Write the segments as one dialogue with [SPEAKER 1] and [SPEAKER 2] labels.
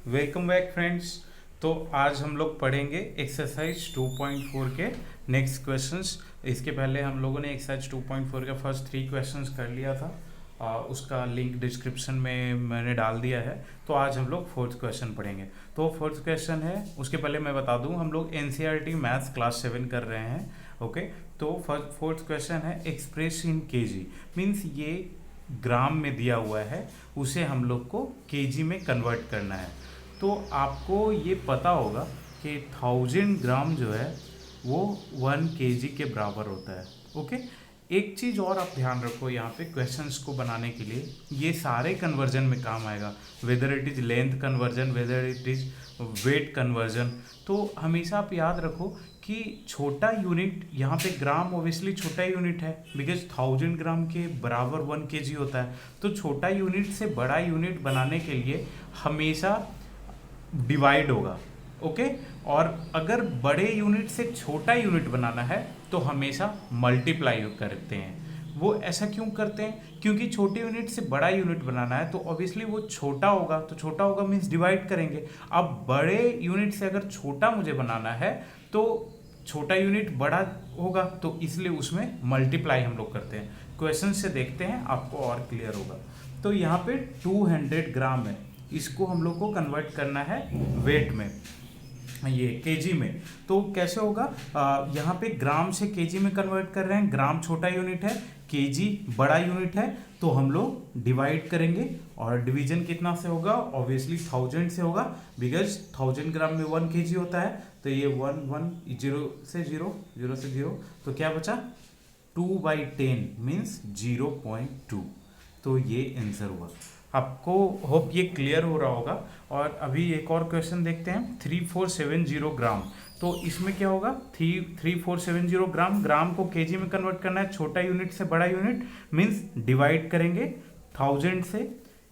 [SPEAKER 1] Welcome back friends. तो आज हम लोग पढ़ेंगे एक्सरसाइज 2.4 के नेक्स्ट क्वेश्चंस। इसके पहले हम लोगों ने एक्सरसाइज 2.4 का फर्स्ट 3 क्वेश्चंस कर लिया था। उसका लिंक डिस्क्रिप्शन में मैंने डाल दिया है। तो आज हम लोग फोर्थ क्वेश्चन पढ़ेंगे। तो फोर्थ क्वेश्चन है, उसके पहले मैं बता दूं हम लोग एनसीईआरटी मैथ्स क्लास 7 कर रहे हैं। ओके, तो फोर्थ क्वेश्चन है एक्सप्रेस इन केजी। मीन्स ये ग्राम में दिया हुआ है, उसे हम लोग को केजी में कन्वर्ट करना है। तो आपको ये पता होगा कि 1000 ग्राम जो है वो 1 केजी के बराबर होता है। ओके, एक चीज़ और आप ध्यान रखो, यहाँ पे क्वेश्चंस को बनाने के लिए ये सारे कन्वर्जन में काम आएगा, whether it is length conversion, whether it is weight conversion. तो हमेशा आप याद रखो कि छोटा यूनिट, यहाँ पे ग्राम ओबियसली छोटा यूनिट है बिकॉज 1000 ग्राम के बराबर 1 केजी होता है। तो छोटा यूनिट से बड़ा यूनिट बनाने के लिए हमेशा डिवाइड होगा। ओके, और अगर बड़े यूनिट से छोटा यूनिट बनाना है तो हमेशा मल्टीप्लाई करते हैं। वो ऐसा क्यों करते हैं? क्योंकि छोटे यूनिट से बड़ा यूनिट बनाना है तो ऑब्वियसली वो छोटा होगा, तो छोटा होगा मीन्स डिवाइड करेंगे। अब बड़े यूनिट से अगर छोटा मुझे बनाना है तो छोटा यूनिट बड़ा होगा, तो इसलिए उसमें मल्टीप्लाई हम लोग करते हैं। क्वेश्चन से देखते हैं, आपको और क्लियर होगा। तो यहाँ पे 200 ग्राम है, इसको हम लोग को कन्वर्ट करना है वेट में, ये केजी में। तो कैसे होगा? यहाँ पे ग्राम से केजी में कन्वर्ट कर रहे हैं। ग्राम छोटा यूनिट है, केजी बड़ा यूनिट है, तो हम लोग डिवाइड करेंगे। और डिवीजन कितना से होगा? ऑब्वियसली 1000 से होगा बिकॉज 1000 ग्राम में 1 केजी होता है। तो ये 0 से 0, तो क्या बचा? 2/10 मीन्स 0.2। तो ये आंसर हुआ। आपको होप ये क्लियर हो रहा होगा। और अभी एक और क्वेश्चन देखते हैं, 3470 ग्राम। तो इसमें क्या होगा? 3470 ग्राम, ग्राम को केजी में कन्वर्ट करना है, छोटा यूनिट से बड़ा यूनिट मीन्स डिवाइड करेंगे 1000 से,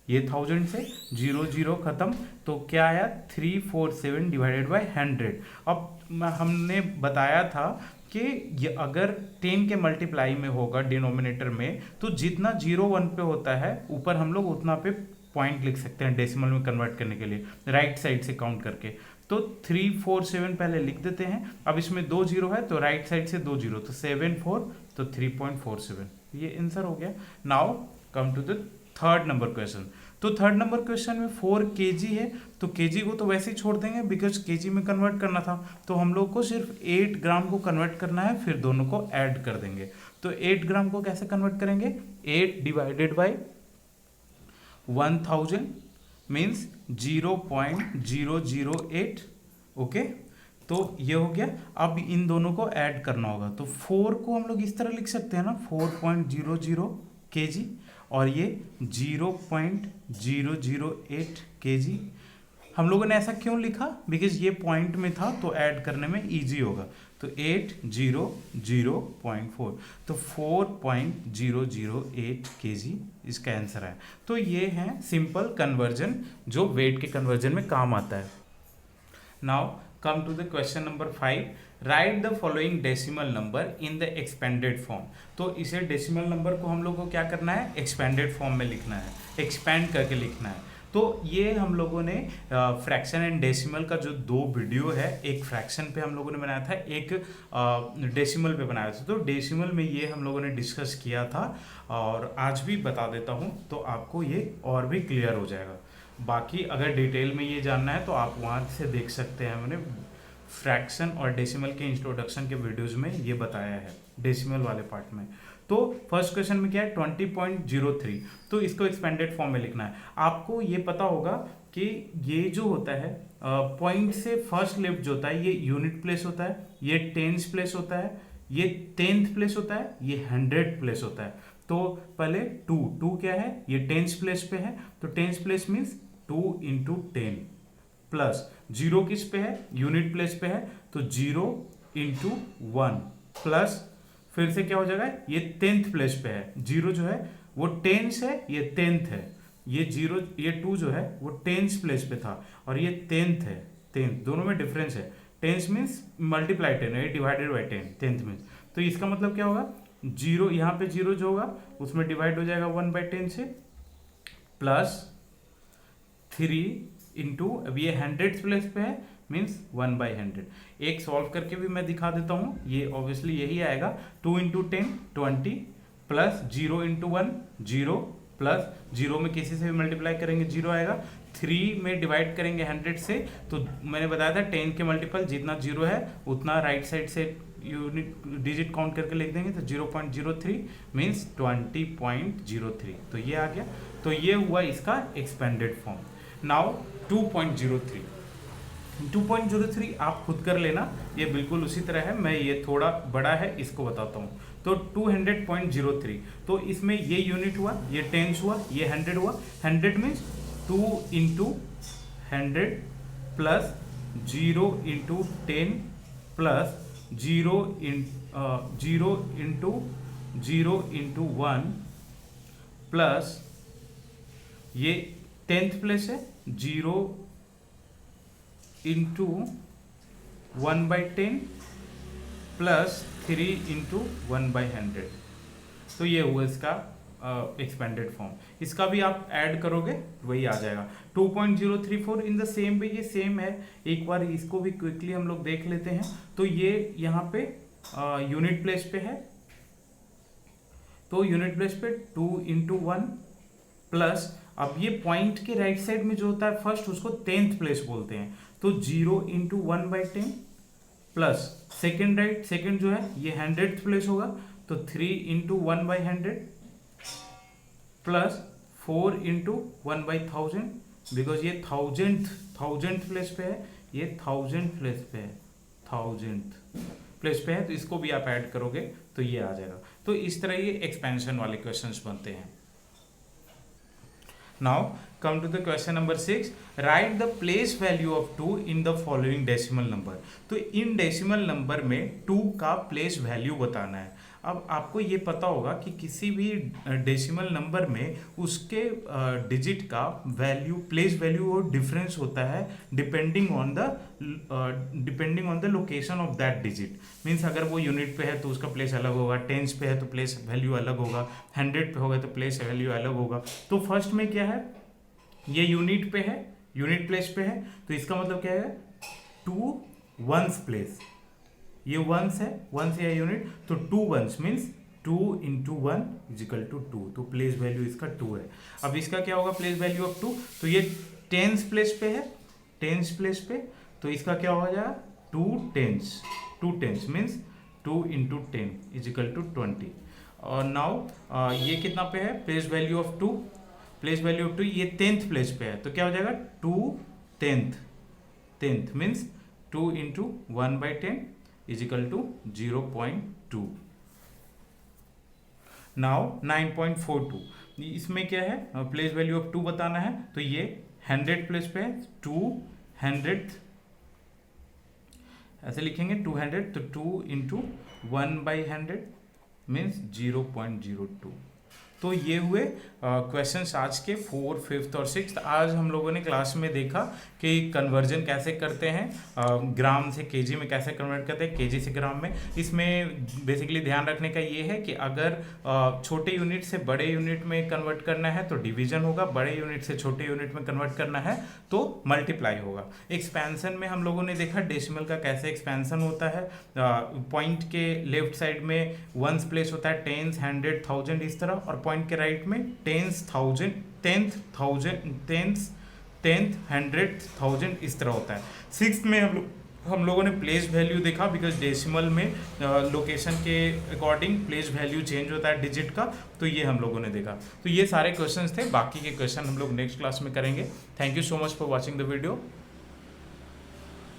[SPEAKER 1] ये 1000 से 0 खत्म, तो क्या आया? 347 डिवाइडेड बाय 100। अब हमने बताया था कि ये अगर 10 के मल्टीप्लाई में होगा डिनोमिनेटर में, तो जितना 0 1 पे होता है ऊपर हम लोग उतना पे पॉइंट लिख सकते हैं डेसिमल में कन्वर्ट करने के लिए, राइट साइड से काउंट करके। तो 347 पहले लिख देते हैं। अब इसमें 2 0 है तो राइट साइड से 2 0, तो 7 4, तो 3.47, ये आंसर हो गया। Now come to the third number question. तो थर्ड नंबर क्वेश्चन में 4 केजी है, तो केजी को तो वैसे ही छोड़ देंगे बिकॉज केजी में कन्वर्ट करना था। तो हम लोग को सिर्फ 8 ग्राम को कन्वर्ट करना है, फिर दोनों को ऐड कर देंगे। तो 8 ग्राम को कैसे कन्वर्ट करेंगे? 8 डिवाइडेड बाई 1000 मीन्स 0.008। ओके, तो ये हो गया। अब इन दोनों को ऐड करना होगा, तो 4 को हम लोग इस तरह लिख सकते हैं ना, 4.00 केजी, और ये 0.008 केजी। हम लोगों ने ऐसा क्यों लिखा? बिकॉज ये पॉइंट में था तो ऐड करने में इजी होगा। तो 800.4, तो 4.008 केजी इसका आंसर है। तो ये है सिंपल कन्वर्जन जो वेट के कन्वर्जन में काम आता है। Now come to the question number 5, write the following decimal number in the expanded form. तो इसे डेसिमल नंबर को हम लोग को क्या करना है? एक्सपेंडेड फॉर्म में लिखना है, एक्सपेंड करके लिखना है। तो ये हम लोगों ने फ्रैक्शन एंड डेसिमल का जो 2 वीडियो है, एक फ्रैक्शन पे हम लोगों ने बनाया था, एक डेसिमल पे बनाया था। तो डेसिमल में ये हम लोगों ने डिस्कस किया था और आज भी बता देता हूँ तो आपको ये और भी क्लियर हो जाएगा। बाकी अगर डिटेल में ये जानना है तो आप वहाँ से देख सकते हैं, मैंने फ्रैक्शन और डेसिमल के इंट्रोडक्शन के वीडियोज़ में ये बताया है डेसिमल वाले पार्ट में। तो फर्स्ट क्वेश्चन में क्या है? 20.03, तो इसको एक्सपेंडेड फॉर्म में लिखना है। आपको ये पता होगा कि ये जो होता है पॉइंट से फर्स्ट लेफ्ट जो होता है ये यूनिट प्लेस होता है, ये टेंस प्लेस होता है, ये 10th प्लेस होता है, ये 100th प्लेस होता है। तो पहले 2 क्या है? ये टेंस प्लेस पे है, तो टेंस प्लेस मीन्स 2 × 10 प्लस 0 किस पे है? यूनिट प्लेस पे है, तो 0 × 1 प्लस फिर से क्या हो जाएगा? ये 10th प्लेस पे है, 0 जो है वो 10th है, ये 10th है, ये 0 ये 2 जो है वो 10th प्लेस पे था और ये 10th है। 10th दोनों में डिफरेंस है, 10th मीन्स मल्टीप्लाई 10 है, डिवाइडेड बाई 10, 10th मीन्स। तो इसका मतलब क्या होगा? 0 यहाँ पे 0 जो होगा उसमें डिवाइड हो जाएगा 1/10 से, प्लस 3 इंटू, अब ये हंड्रेड्स प्लेस पे है मीन्स 1/100। एक सॉल्व करके भी मैं दिखा देता हूँ, ये ऑब्वियसली यही आएगा 2 इंटू 10 20 प्लस 0 इंटू 1 0 प्लस 0 में किसी से भी मल्टीप्लाई करेंगे 0 आएगा, 3 में डिवाइड करेंगे 100 से, तो मैंने बताया था 10 के मल्टीपल जितना 0 है उतना राइट साइड से यूनिट डिजिट काउंट करके लिख देंगे, तो 0.03 मीन्स 20.03, तो ये आ गया। तो ये हुआ इसका एक्सपेंडेड फॉर्म। नाउ 2.03 आप खुद कर लेना, ये बिल्कुल उसी तरह है, मैं ये थोड़ा बड़ा है इसको बताता हूँ। तो 200.03, तो इसमें ये यूनिट हुआ, ये टेंस हुआ, ये 100 हुआ। 100 means 2 into 100 plus 0 into 10 plus 0 into 0 into 1 plus ये 10th प्लेस है 0 इंटू 1/10 प्लस 3 इंटू 1/100। तो ये हुआ इसका एक्सपेंडेड फॉर्म। इसका भी आप ऐड करोगे वही आ जाएगा 2.034। इन द सेम वे ये सेम है, एक बार इसको भी क्विकली हम लोग देख लेते हैं। तो ये यहाँ पे यूनिट प्लेस पे है, तो यूनिट प्लेस पे 2 इंटू 1 प्लस, अब ये पॉइंट के राइट साइड में जो होता है फर्स्ट उसको 10th प्लेस बोलते हैं, तो 0 इंटू 1/10 प्लस सेकेंड जो है ये 100th प्लेस होगा, तो 3 इंटू 1/100 प्लस 4 इंटू 1/1000, बिकॉज ये 1000th प्लेस पे है, ये 1000th प्लेस पे है, 1000th प्लेस पे है, तो इसको भी आप ऐड करोगे तो ये आ जाएगा। तो इस तरह ये एक्सपेंशन वाले क्वेश्चंस बनते हैं। Now come to the question number 6. Write the place value of 2 in the following decimal number. तो इन डेसिमल नंबर में 2 का प्लेस वैल्यू बताना है। अब आपको ये पता होगा कि किसी भी डेसिमल नंबर में उसके डिजिट का वैल्यू, प्लेस वैल्यू और डिफरेंस होता है depending on the location of that digit. Means अगर वो यूनिट पे है तो उसका प्लेस अलग होगा, टेंस पे है तो प्लेस वैल्यू अलग होगा, 100 पे होगा तो प्लेस वैल्यू अलग होगा। तो फर्स्ट में क्या है, ये यूनिट पे है, यूनिट प्लेस पे है, तो इसका मतलब क्या है 2 वंस प्लेस, ये वंस है, वंस है यूनिट, तो 2 ones means 2 into 1 equal to 2, तो प्लेस वैल्यू इसका 2 है। अब इसका क्या होगा प्लेस वैल्यू ऑफ 2, तो ये टेंस प्लेस पे है, टेंस प्लेस पे, तो इसका क्या हो जाएगा 2 tens means 2 into 10 equal to 20। और नाउ ये कितना पे है place value of 2, place value of 2 ये 10th प्लेस पे है, तो क्या हो जाएगा 2 10th means 2 into 1/10 equal to 0.2। Now 9.42, इसमें क्या है प्लेस वैल्यू ऑफ 2 बताना है, तो ये 100 प्लेस पे है, 200 ऐसे लिखेंगे 200, तो 2 इंटू 1/100 मीन्स 0.02। तो ये हुए क्वेश्चंस आज के 4th, 5th और 6th। आज हम लोगों ने क्लास में देखा कि कन्वर्जन कैसे करते हैं, ग्राम से केजी में कैसे कन्वर्ट करते हैं, केजी से ग्राम में। इसमें बेसिकली ध्यान रखने का ये है कि अगर छोटे यूनिट से बड़े यूनिट में कन्वर्ट करना है तो डिवीजन होगा, बड़े यूनिट से छोटे यूनिट में कन्वर्ट करना है तो मल्टीप्लाई होगा। एक्सपेंशन में हम लोगों ने देखा डेसिमल का कैसे एक्सपेंशन होता है, पॉइंट के लेफ्ट साइड में वंस प्लेस होता है, टेंस, 100, 1000 इस तरह, और पॉइंट के राइट में टेंस, 1000, 10th, 100, 1000 इस तरह होता है। 6th में हम लोगों ने प्लेस वैल्यू देखा, बिकॉज डेसिमल में लोकेशन के अकॉर्डिंग प्लेस वैल्यू चेंज होता है डिजिट का, तो ये हम लोगों ने देखा। तो ये सारे क्वेश्चंस थे, बाकी के क्वेश्चन हम लोग नेक्स्ट क्लास में करेंगे। Thank you so much for watching the video.